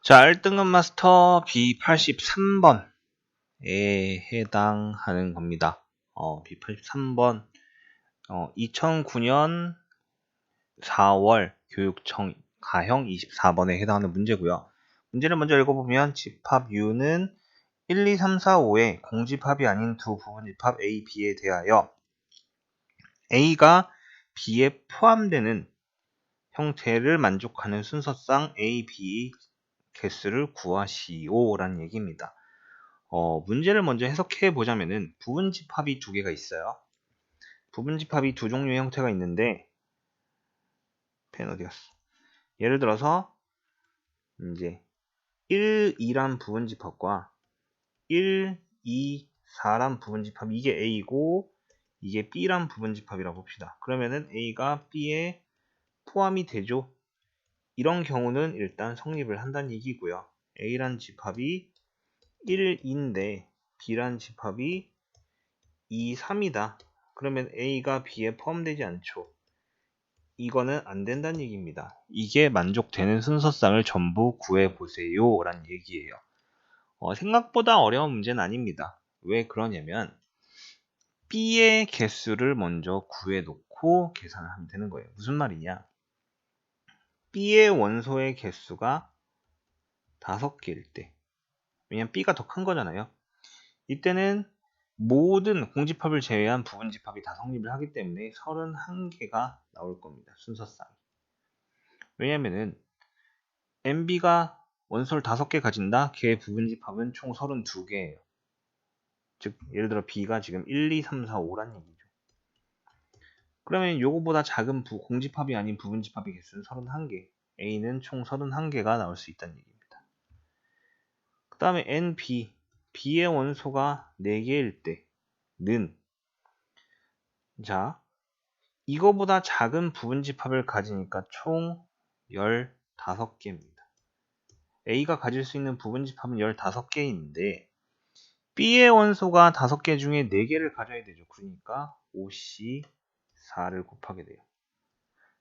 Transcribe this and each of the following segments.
자, 1등급 마스터 B83번에 해당하는 겁니다. B83번 2009년 4월 교육청 가형 24번에 해당하는 문제고요. 문제를 먼저 읽어보면 집합U는 1, 2, 3, 4, 5의 공집합이 아닌 두 부분집합 A, B에 대하여 A가 B에 포함되는 형태를 만족하는 순서상 A, B 개수를 구하시오 라는 얘기입니다. 문제를 먼저 해석해 보자면은 부분집합이 두 개가 있어요. 부분집합이 두 종류의 형태가 있는데 펜 어디 갔어? 예를 들어서 이제 1, 2란 부분집합과 1, 2, 4란 부분집합, 이게 A고 이게 B란 부분집합이라고 봅시다. 그러면은 A가 B에 포함이 되죠. 이런 경우는 일단 성립을 한다는 얘기고요. A란 집합이 1인데 B란 집합이 2, 3이다. 그러면 A가 B에 포함되지 않죠. 이거는 안 된다는 얘기입니다. 이게 만족되는 순서상을 전부 구해보세요 라는 얘기예요. 생각보다 어려운 문제는 아닙니다. 왜 그러냐면 B의 개수를 먼저 구해놓고 계산을 하면 되는 거예요. 무슨 말이냐? B의 원소의 개수가 5개일 때, 왜냐면 B가 더 큰 거잖아요. 이때는 모든 공집합을 제외한 부분집합이 다 성립을 하기 때문에 31개가 나올 겁니다. 순서상. 왜냐면은 MB가 원소를 5개 가진다. 걔의 부분집합은 총 32개예요. 즉 예를 들어 B가 지금 1, 2, 3, 4, 5란 얘기죠. 그러면 요거보다 작은 공집합이 아닌 부분집합의 개수는 31개. A는 총 31개가 나올 수 있다는 얘기입니다. 그 다음에 NB, B의 원소가 4개일 때는, 자, 이거보다 작은 부분집합을 가지니까 총 15개입니다. A가 가질 수 있는 부분집합은 15개인데 B의 원소가 5개 중에 4개를 가져야 되죠. 그러니까 5C4를 곱하게 돼요.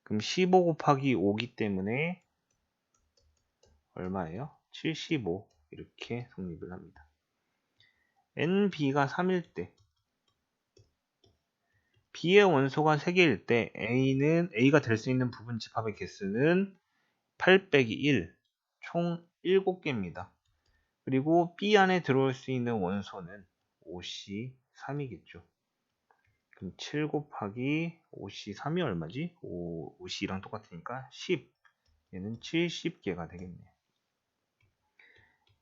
그럼 15 곱하기 5기 때문에 얼마예요? 75 이렇게 성립을 합니다. NB가 3일 때 B의 원소가 3개일 때 A가 될 수 있는 부분집합의 개수는 8 빼기 1, 총 7개입니다. 그리고 B 안에 들어올 수 있는 원소는 5C3이겠죠. 그럼 7 곱하기 5C3이 얼마지? 5C랑 똑같으니까 10. 얘는 70개가 되겠네요.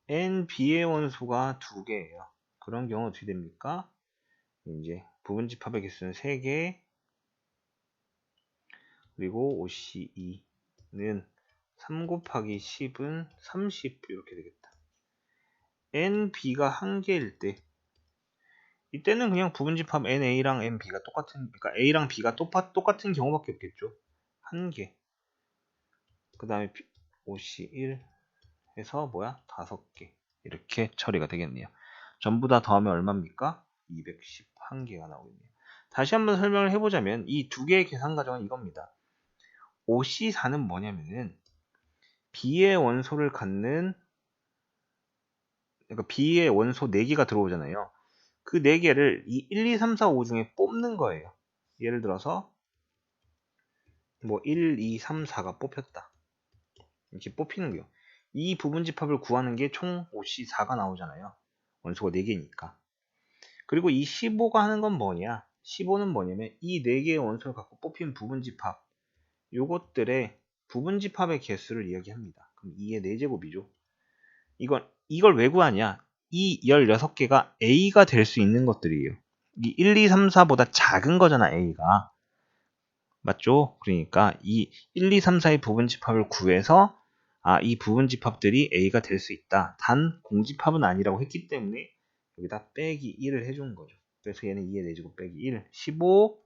NB의 원소가 2개예요. 그런 경우 어떻게 됩니까? 이제 부분집합의 개수는 3개, 그리고 5C2는 3 곱하기 10은 30 이렇게 되겠다. NB가 1개일 때 이때는 그냥 부분집합 NA랑 NB가 똑같은, 그러니까 A랑 B가 똑같은 경우밖에 없겠죠. 1개. 그 다음에 OC1 해서 5개. 이렇게 처리가 되겠네요. 전부 다 더하면 얼마입니까? 211개가 나오겠네요. 다시 한번 설명을 해보자면 이 두 개의 계산 과정은 이겁니다. OC4는 뭐냐면은 B의 원소를 갖는, 그러니까 B의 원소 4개가 들어오잖아요. 그 4개를 이 1, 2, 3, 4, 5 중에 뽑는 거예요. 예를 들어서 뭐 1, 2, 3, 4가 뽑혔다. 이렇게 뽑히는 거예요. 이 부분집합을 구하는 게 총 OC4가 나오잖아요. 원소가 4개니까. 그리고 이 15가 하는 건 뭐냐? 15는 뭐냐면 이 4개의 원소를 갖고 뽑힌 부분집합, 요것들의 부분집합의 개수를 이야기합니다. 그럼 2의 4제곱이죠. 이걸 왜 구하냐? 이 16개가 A가 될 수 있는 것들이에요. 이 1, 2, 3, 4보다 작은 거잖아, A가. 맞죠? 그러니까 이 1, 2, 3, 4의 부분집합을 구해서 이 부분집합들이 A가 될 수 있다. 단 공집합은 아니라고 했기 때문에 여기다 빼기 1을 해준 거죠. 그래서 얘는 2의 4제곱 빼기 1, 15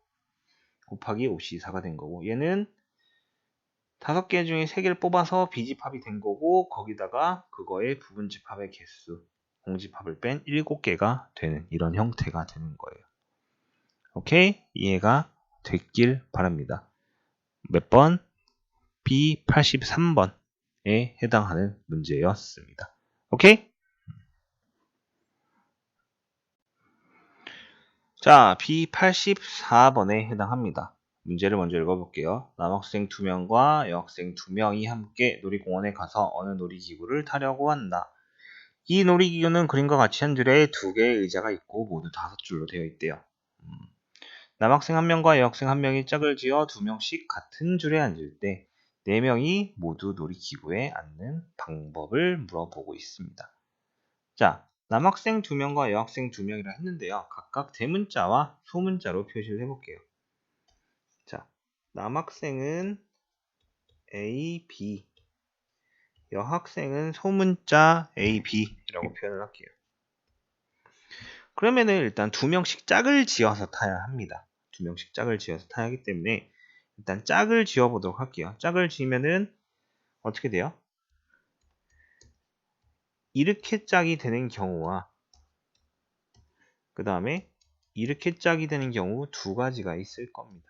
곱하기 5C4가 된 거고, 얘는 5개 중에 3개를 뽑아서 B집합이 된 거고, 거기다가 그거의 부분집합의 개수, 공집합을 뺀 7개가 되는 이런 형태가 되는 거예요. 오케이? 이해가 됐길 바랍니다. 몇 번? B83번. 해당하는 문제였습니다. 오케이? 자, B84번에 해당합니다. 문제를 먼저 읽어볼게요. 남학생 2명과 여학생 2명이 함께 놀이공원에 가서 어느 놀이기구를 타려고 한다. 이 놀이기구는 그림과 같이 한 줄에 2개의 의자가 있고 모두 5줄로 되어 있대요. 남학생 1명과 여학생 1명이 짝을 지어 2명씩 같은 줄에 앉을 때 4명이 모두 놀이기구에 앉는 방법을 물어보고 있습니다. 자, 남학생 2명과 여학생 2명이라 했는데요. 각각 대문자와 소문자로 표시를 해볼게요. 자, 남학생은 A, B, 여학생은 소문자 A, B라고 표현을 할게요. 그러면은 일단 2명씩 짝을 지어서 타야 합니다. 2명씩 짝을 지어서 타야 하기 때문에 일단 짝을 지어 보도록 할게요. 짝을 지으면은 어떻게 돼요? 이렇게 짝이 되는 경우와 그 다음에 이렇게 짝이 되는 경우 2가지가 있을 겁니다.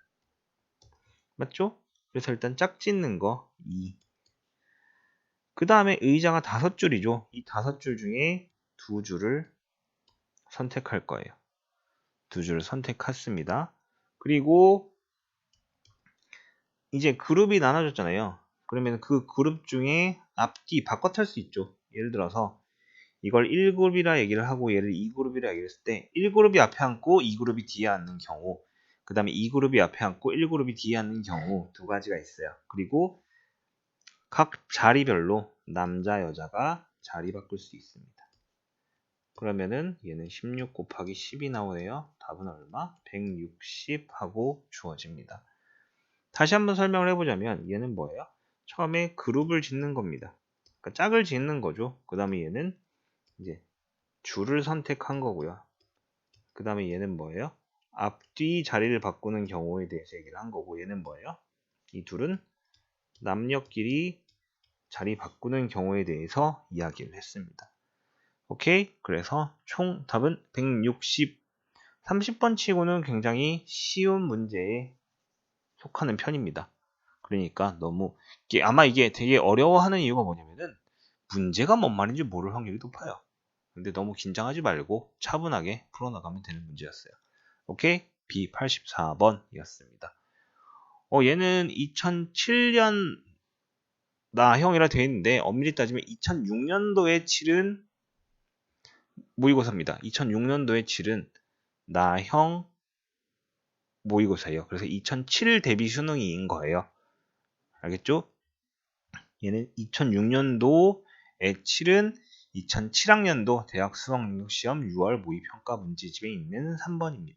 맞죠? 그래서 일단 짝 짓는 거 2. 그 다음에 의자가 5줄이죠. 이 5줄 중에 2줄을 선택할 거예요. 2줄을 선택했습니다. 그리고 이제 그룹이 나눠졌잖아요. 그러면 그 그룹 중에 앞뒤 바꿔 탈 수 있죠. 예를 들어서 이걸 1그룹이라 얘기를 하고 얘를 2그룹이라 얘기를 했을 때 1그룹이 앞에 앉고 2그룹이 뒤에 앉는 경우, 그 다음에 2그룹이 앞에 앉고 1그룹이 뒤에 앉는 경우 2가지가 있어요. 그리고 각 자리별로 남자, 여자가 자리 바꿀 수 있습니다. 그러면은 얘는 16 곱하기 10이 나오네요. 답은 얼마? 160 하고 주어집니다. 다시 한번 설명을 해보자면 얘는 뭐예요? 처음에 그룹을 짓는 겁니다. 그러니까 짝을 짓는 거죠. 그 다음에 얘는 이제 줄을 선택한 거고요. 그 다음에 얘는 뭐예요? 앞뒤 자리를 바꾸는 경우에 대해서 얘기를 한 거고, 얘는 뭐예요? 이 둘은 남녀끼리 자리 바꾸는 경우에 대해서 이야기를 했습니다. 오케이? 그래서 총 답은 160. 30번 치고는 굉장히 쉬운 문제에 속하는 편입니다. 그러니까 너무 아마 이게 되게 어려워하는 이유가 뭐냐면은 문제가 뭔 말인지 모를 확률이 높아요. 근데 너무 긴장하지 말고 차분하게 풀어나가면 되는 문제였어요. 오케이? B84번이었습니다. 얘는 2007년 나형이라 되어 있는데 엄밀히 따지면 2006년도에 치른 모의고사입니다. 2006년도에 치른 나형 모의고사예요. 그래서 2007 대비 수능인 거예요. 알겠죠? 얘는 2006년도에 치른 2007학년도 대학 수학능력시험 6월 모의평가 문제집에 있는 3번입니다.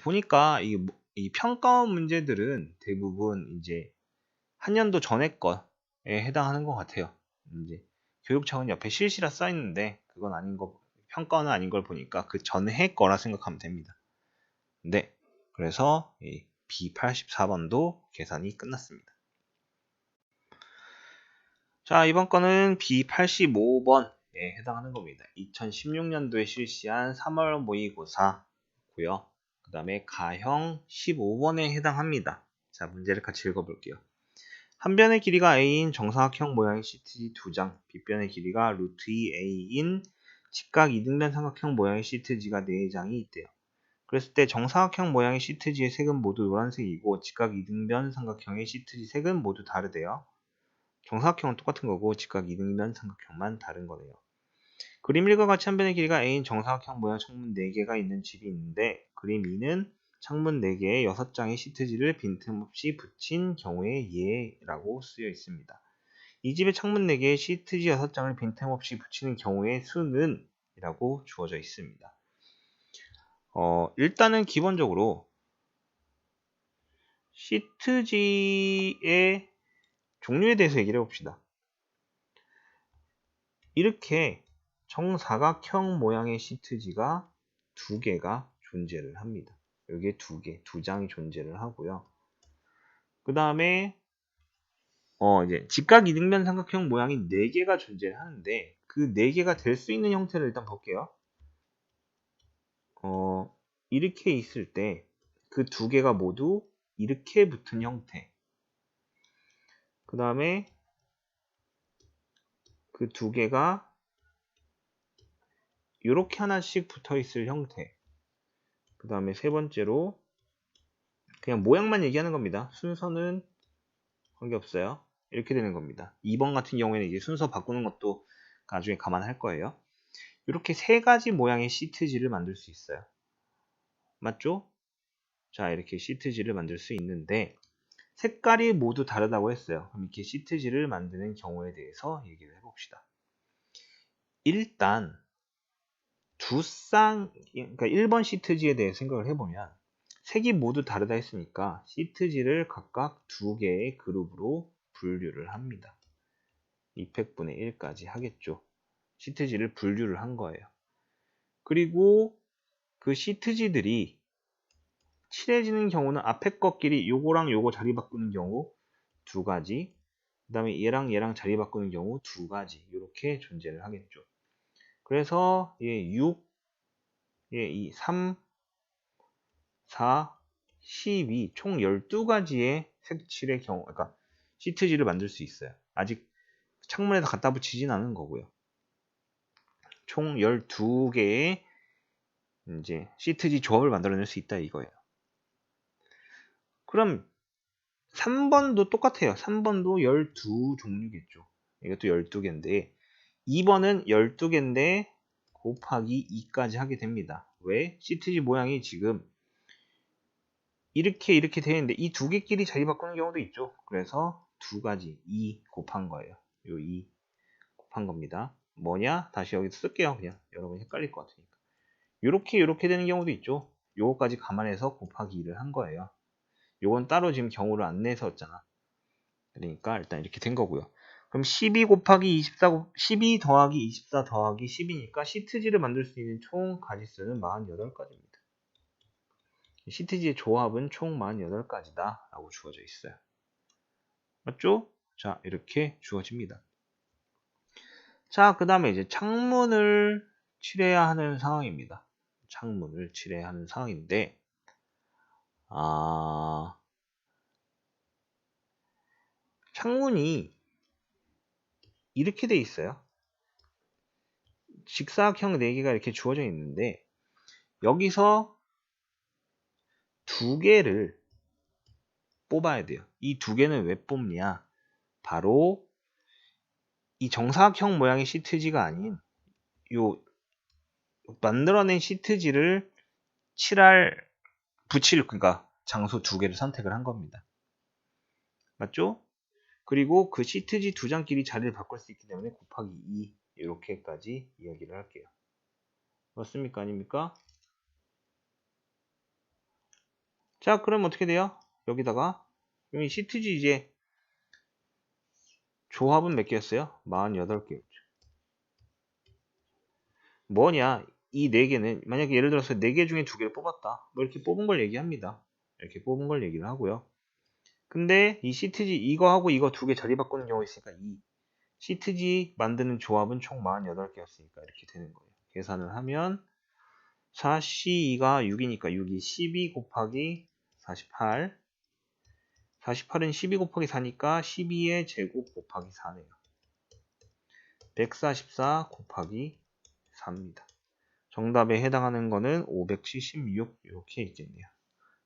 보니까 이 평가 문제들은 대부분 이제 한 년도 전에 거에 해당하는 것 같아요. 이제 교육청은 옆에 실시라 써 있는데 그건 아닌 거, 평가는 아닌 걸 보니까 그 전해 거라 생각하면 됩니다. 네, 그래서 이 B84번도 계산이 끝났습니다. 자, 이번 거는 B85번에 해당하는 겁니다. 2016년도에 실시한 3월 모의고사고요. 그 다음에 가형 15번에 해당합니다. 자, 문제를 같이 읽어볼게요. 한 변의 길이가 a인 정사각형 모양의 시트지 2장, 빗변의 길이가 루트 2a인 직각 이등변 삼각형 모양의 시트지가 4장이 있대요. 그랬을 때 정사각형 모양의 시트지의 색은 모두 노란색이고 직각 이등변 삼각형의 시트지 색은 모두 다르대요. 정사각형은 똑같은 거고 직각 이등변 삼각형만 다른 거네요. 그림 1과 같이 한 변의 길이가 a인 정사각형 모양 창문 4개가 있는 집이 있는데 그림 2는 창문 4개에 6장의 시트지를 빈틈없이 붙인 경우의 예라고 쓰여 있습니다. 이 집의 창문 4개에 시트지 6장을 빈틈없이 붙이는 경우의 수는 이라고 주어져 있습니다. 일단은 기본적으로 시트지의 종류에 대해서 얘기를 해봅시다. 이렇게 정사각형 모양의 시트지가 2개가 존재를 합니다. 여기에 2개, 2장이 존재를 하고요. 그 다음에 이제 직각 이등변 삼각형 모양이 4개가 존재를 하는데 그 4개가 될 수 있는 형태를 일단 볼게요. 이렇게 있을 때 그 2개가 모두 이렇게 붙은 형태. 그 다음에 그 두 개가 이렇게 하나씩 붙어 있을 형태. 그 다음에 세 번째로 그냥 모양만 얘기하는 겁니다. 순서는 관계없어요. 이렇게 되는 겁니다. 2번 같은 경우에는 이제 순서 바꾸는 것도 나중에 감안할 거예요. 이렇게 세 가지 모양의 시트지를 만들 수 있어요. 맞죠? 자, 이렇게 시트지를 만들 수 있는데 색깔이 모두 다르다고 했어요. 그럼 이렇게 시트지를 만드는 경우에 대해서 얘기를 해봅시다. 일단 그러니까 1번 시트지에 대해 생각을 해보면 색이 모두 다르다 했으니까 시트지를 각각 두 개의 그룹으로 분류를 합니다. 200분의 1까지 하겠죠. 시트지를 분류를 한 거예요. 그리고 그 시트지들이 칠해지는 경우는 앞에 것끼리 요거랑 요거 자리 바꾸는 경우 두 가지, 그 다음에 얘랑 얘랑 자리 바꾸는 경우 두 가지, 이렇게 존재를 하겠죠. 그래서 얘 6, 얘 3, 4, 12, 총 12가지의 색칠의 경우, 그러니까 시트지를 만들 수 있어요. 아직 창문에다 갖다 붙이진 않은 거고요. 총 12개의 이제 시트지 조합을 만들어낼 수 있다 이거예요. 그럼 3번도 똑같아요. 3번도 12종류겠죠. 이것도 12개인데 2번은 12개인데 곱하기 2까지 하게 됩니다. 왜? 시트지 모양이 지금 이렇게 되어 있는데 이 두 개끼리 자리 바꾸는 경우도 있죠. 그래서 두 가지 2 곱한 거예요. 요 2 곱한 겁니다. 뭐냐? 다시 여기서 쓸게요. 그냥 여러분 헷갈릴 것 같으니까. 요렇게 되는 경우도 있죠. 요거까지 감안해서 곱하기 2를 한 거예요. 요건 따로 지금 경우를 안 내서 했잖아. 그러니까 일단 이렇게 된 거고요. 그럼 12 곱하기 24, 12 더하기 24 더하기 10이니까 시트지를 만들 수 있는 총 가지수는 48가지입니다. 시트지의 조합은 총 48가지다 라고 주어져 있어요. 맞죠? 자, 이렇게 주어집니다. 자, 그 다음에 이제 창문을 칠해야 하는 상황입니다. 창문을 칠해야 하는 상황인데, 창문이 이렇게 돼 있어요. 직사각형 4개가 이렇게 주어져 있는데, 여기서 두 개를 뽑아야 돼요. 이 두 개는 왜 뽑냐? 바로 이 정사각형 모양의 시트지가 아닌 요 만들어낸 시트지를 붙일 그러니까 장소 두 개를 선택을 한 겁니다. 맞죠? 그리고 그 시트지 두 장끼리 자리를 바꿀 수 있기 때문에 곱하기 2 이렇게까지 이야기를 할게요. 맞습니까? 아닙니까? 자, 그럼 어떻게 돼요? 여기다가 이 시트지 이제 조합은 몇 개였어요? 48개였죠. 뭐냐? 이 4개는 만약에 예를 들어서 4개 중에 2개를 뽑았다. 뭐 이렇게 뽑은 걸 얘기합니다. 이렇게 뽑은 걸 얘기를 하고요. 근데 이 시트지 이거하고 이거 2개 자리 바꾸는 경우가 있으니까 이 시트지 만드는 조합은 총 48개였으니까 이렇게 되는 거예요. 계산을 하면 4C2가 6이니까 6이 12 곱하기 48 48은 12 곱하기 4니까 12의 제곱 곱하기 4네요. 144 곱하기 4입니다. 정답에 해당하는 거는 576 이렇게 있겠네요.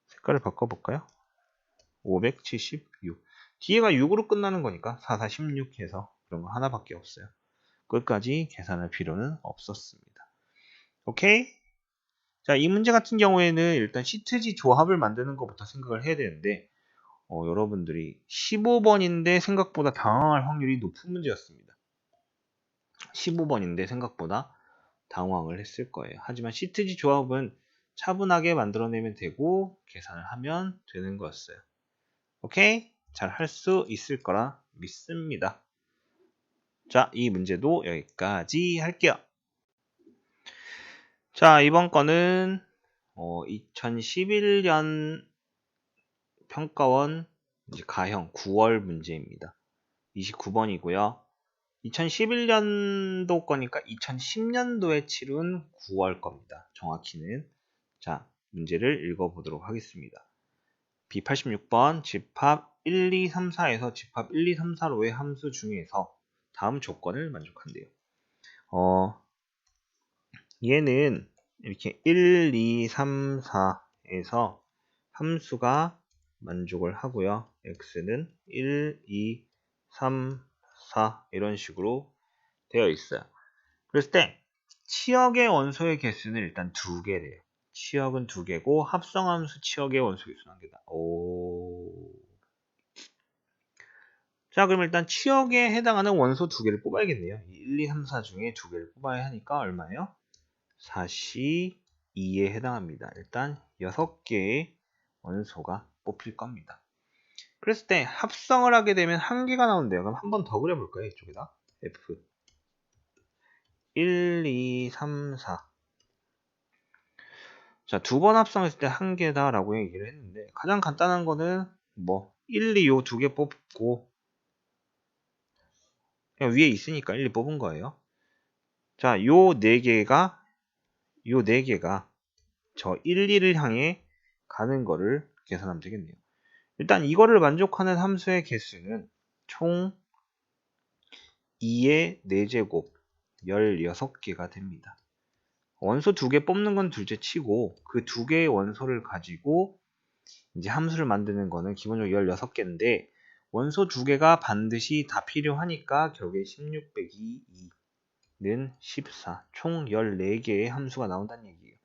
색깔을 바꿔볼까요? 576 뒤에가 6으로 끝나는 거니까 4, 4, 16 해서 그런 거 하나밖에 없어요. 끝까지 계산할 필요는 없었습니다. 오케이? 자, 이 문제 같은 경우에는 일단 시트지 조합을 만드는 것부터 생각을 해야 되는데 여러분들이 15번인데 생각보다 당황할 확률이 높은 문제였습니다. 15번인데 생각보다 당황을 했을 거예요. 하지만 시트지 조합은 차분하게 만들어내면 되고 계산을 하면 되는 거였어요. 오케이? 잘 할 수 있을 거라 믿습니다. 자, 이 문제도 여기까지 할게요. 자, 이번 거는 2011년 평가원 이제 가형 9월 문제입니다. 29번이고요. 2011년도 거니까 2010년도에 치른 9월 겁니다. 정확히는. 자, 문제를 읽어보도록 하겠습니다. B86번 집합 1, 2, 3, 4에서 집합 1, 2, 3, 4로의 함수 중에서 다음 조건을 만족한대요. 얘는 이렇게 1, 2, 3, 4에서 함수가 만족을 하고요. x는 1, 2, 3, 4 이런 식으로 되어 있어요. 그랬을 때 치역의 원소의 개수는 일단 2개래요. 치역은 2개고 합성함수 치역의 원소 개수는 1개다. 자, 그럼 일단 치역에 해당하는 원소 2개를 뽑아야겠네요. 1, 2, 3, 4 중에 2개를 뽑아야 하니까 얼마예요? 4C 2에 해당합니다. 일단 6개의 원소가 뽑힐 겁니다. 그랬을 때 합성을 하게 되면 1개가 나온대요. 그럼 한 번 더 그려볼까요? 이쪽에다 F 1, 2, 3, 4. 자, 2번 합성했을 때 1개다 라고 얘기를 했는데 가장 간단한 거는 뭐 1, 2, 요 2개 뽑고 그냥 위에 있으니까 1, 2 뽑은 거예요. 자, 요 4개가 저 1, 2를 향해 가는 거를 계산하면 되겠네요. 일단 이거를 만족하는 함수의 개수는 총 2의 4제곱 16개가 됩니다. 원소 2개 뽑는 건 둘째 치고 그 2개의 원소를 가지고 이제 함수를 만드는 거는 기본적으로 16개인데 원소 2개가 반드시 다 필요하니까 결국에 16 빼기 2는 14. 총 14개의 함수가 나온다는 얘기예요.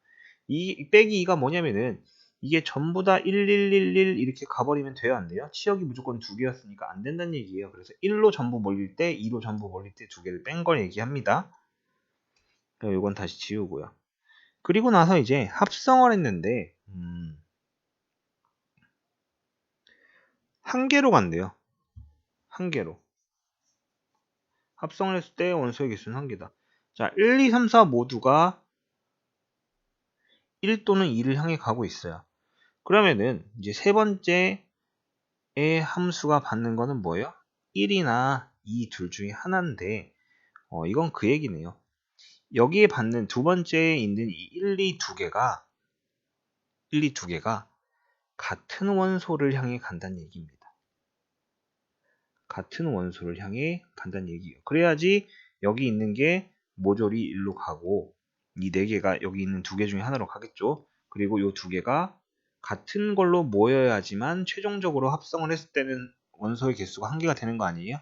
이 빼기 2가 뭐냐면은 이게 전부 다 1111 이렇게 가버리면 돼요, 안 돼요? 치역이 무조건 2개였으니까 안 된다는 얘기예요. 그래서 1로 전부 몰릴 때, 2로 전부 몰릴 때 2개를 뺀 걸 얘기합니다. 이건 다시 지우고요. 그리고 나서 이제 합성을 했는데 1개로 간대요. 1개로. 합성을 했을 때 원소의 개수는 1개다. 자, 1, 2, 3, 4 모두가 1 또는 2를 향해 가고 있어요. 그러면은 이제 세 번째의 함수가 받는 거는 뭐예요? 1이나 2 둘 중에 하나인데 이건 그 얘기네요. 여기에 받는 두 번째에 있는 이 1, 2 두 개가 같은 원소를 향해 간다는 얘기입니다. 같은 원소를 향해 간다는 얘기예요. 그래야지 여기 있는 게 모조리 1로 가고 이 4개가 여기 있는 2개 중에 하나로 가겠죠. 그리고 이 2개가 같은 걸로 모여야지만 최종적으로 합성을 했을 때는 원소의 개수가 1개가 되는 거 아니에요?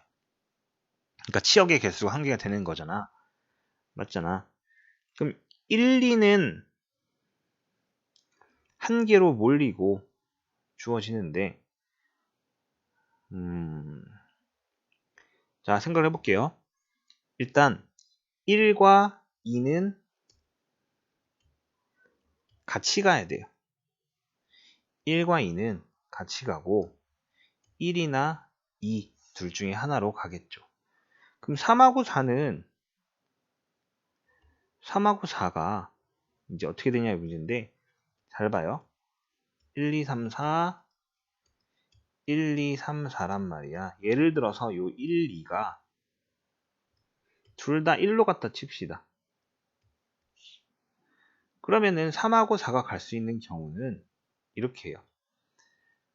그러니까 치역의 개수가 1개가 되는 거잖아. 맞잖아. 그럼 1, 2는 1개로 몰리고 주어지는데 자, 생각을 해볼게요. 일단 1과 2는 같이 가야 돼요. 1과 2는 같이 가고 1이나 2 둘 중에 하나로 가겠죠. 그럼 3하고 4가 이제 어떻게 되냐의 문제인데 잘 봐요. 1, 2, 3, 4 1, 2, 3, 4란 말이야. 예를 들어서 요 1, 2가 둘 다 1로 갔다 칩시다. 그러면은 3하고 4가 갈 수 있는 경우는 이렇게 해요.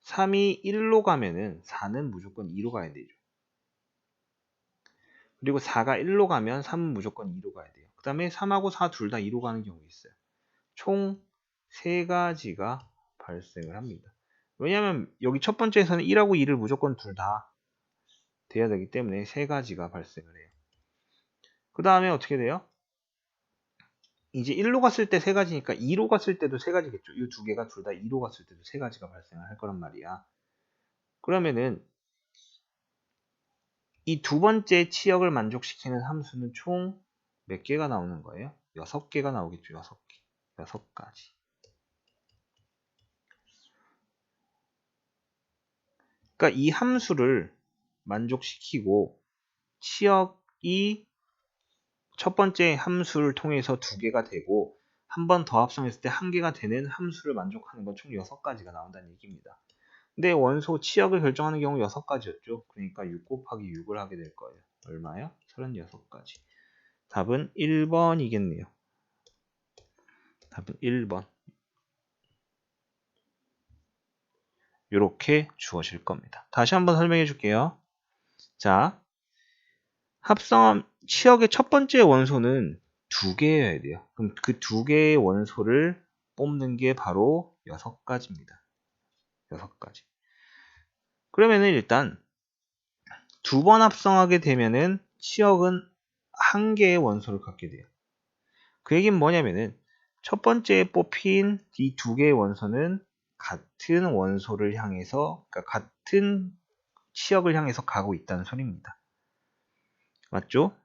3이 1로 가면은 4는 무조건 2로 가야 되죠. 그리고 4가 1로 가면 3은 무조건 2로 가야 돼요. 그 다음에 3하고 4 둘 다 2로 가는 경우 있어요. 총 3가지가 발생을 합니다. 왜냐하면 여기 첫 번째에서는 1하고 2를 무조건 둘 다 돼야 되기 때문에 3가지가 발생을 해요. 그 다음에 어떻게 돼요? 이제 1로 갔을 때 3가지니까 2로 갔을 때도 3가지겠죠. 이 2개가 둘 다 2로 갔을 때도 3가지가 발생을 할 거란 말이야. 그러면은 이 두 번째 치역을 만족시키는 함수는 총 몇 개가 나오는 거예요? 6개가 나오겠죠. 6개. 6가지. 그러니까 이 함수를 만족시키고 치역이 첫 번째 함수를 통해서 2개가 되고 한 번 더 합성했을 때 1개가 되는 함수를 만족하는 건 총 6가지가 나온다는 얘기입니다. 근데 원소 치역을 결정하는 경우 6가지였죠. 그러니까 6 곱하기 6을 하게 될 거예요. 얼마요? 36가지. 답은 1번이겠네요. 답은 1번. 이렇게 주어질 겁니다. 다시 한번 설명해 줄게요. 자, 합성함 치역의 첫 번째 원소는 2개여야 돼요. 그럼 그 2개의 원소를 뽑는 게 바로 6가지입니다. 6가지. 그러면은 일단 2번 합성하게 되면은 치역은 1개의 원소를 갖게 돼요. 그 얘기는 뭐냐면은 첫 번째에 뽑힌 이 2개의 원소는 같은 원소를 향해서, 그러니까 같은 치역을 향해서 가고 있다는 소리입니다. 맞죠?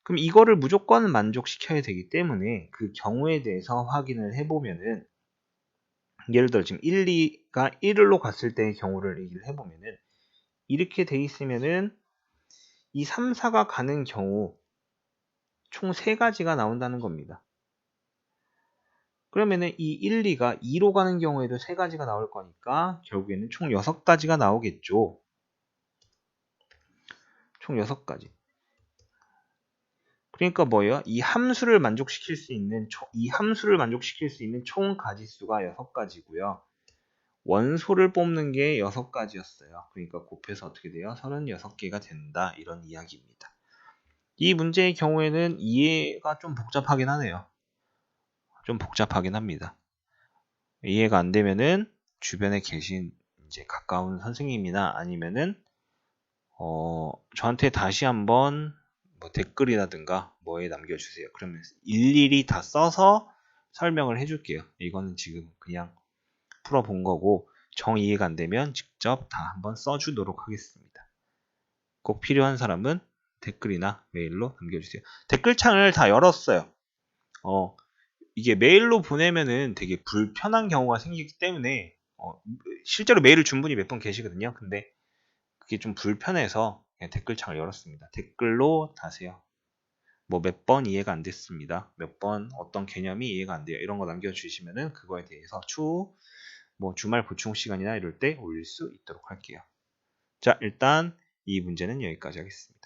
그럼 이거를 무조건 만족시켜야 되기 때문에 그 경우에 대해서 확인을 해보면은, 예를 들어 지금 1, 2가 1로 갔을 때의 경우를 얘기를 해보면은, 이렇게 돼 있으면은 이 3, 4가 가는 경우 총 3가지가 나온다는 겁니다. 그러면은 이 1, 2가 2로 가는 경우에도 3가지가 나올 거니까 결국에는 총 6가지가 나오겠죠. 총 6가지. 그러니까 뭐예요? 이 함수를 만족시킬 수 있는 총 가지수가 6가지고요. 원소를 뽑는 게 6가지였어요. 그러니까 곱해서 어떻게 돼요? 36개가 된다. 이런 이야기입니다. 이 문제의 경우에는 이해가 좀 복잡하긴 하네요. 좀 복잡하긴 합니다. 이해가 안 되면은 주변에 계신 이제 가까운 선생님이나 아니면은 저한테 다시 한번 뭐 댓글이라든가 뭐에 남겨주세요. 그러면 일일이 다 써서 설명을 해줄게요. 이거는 지금 그냥 풀어본 거고, 정 이해가 안 되면 직접 다 한번 써주도록 하겠습니다. 꼭 필요한 사람은 댓글이나 메일로 남겨주세요. 댓글창을 다 열었어요. 이게 메일로 보내면은 되게 불편한 경우가 생기기 때문에 실제로 메일을 준 분이 몇 분 계시거든요. 근데 그게 좀 불편해서 그냥 댓글창을 열었습니다. 댓글로 다세요. 뭐 몇 번 이해가 안 됐습니다. 몇 번 어떤 개념이 이해가 안 돼요. 이런 거 남겨주시면은 그거에 대해서 추후 뭐 주말 보충 시간이나 이럴 때 올릴 수 있도록 할게요. 자, 일단 이 문제는 여기까지 하겠습니다.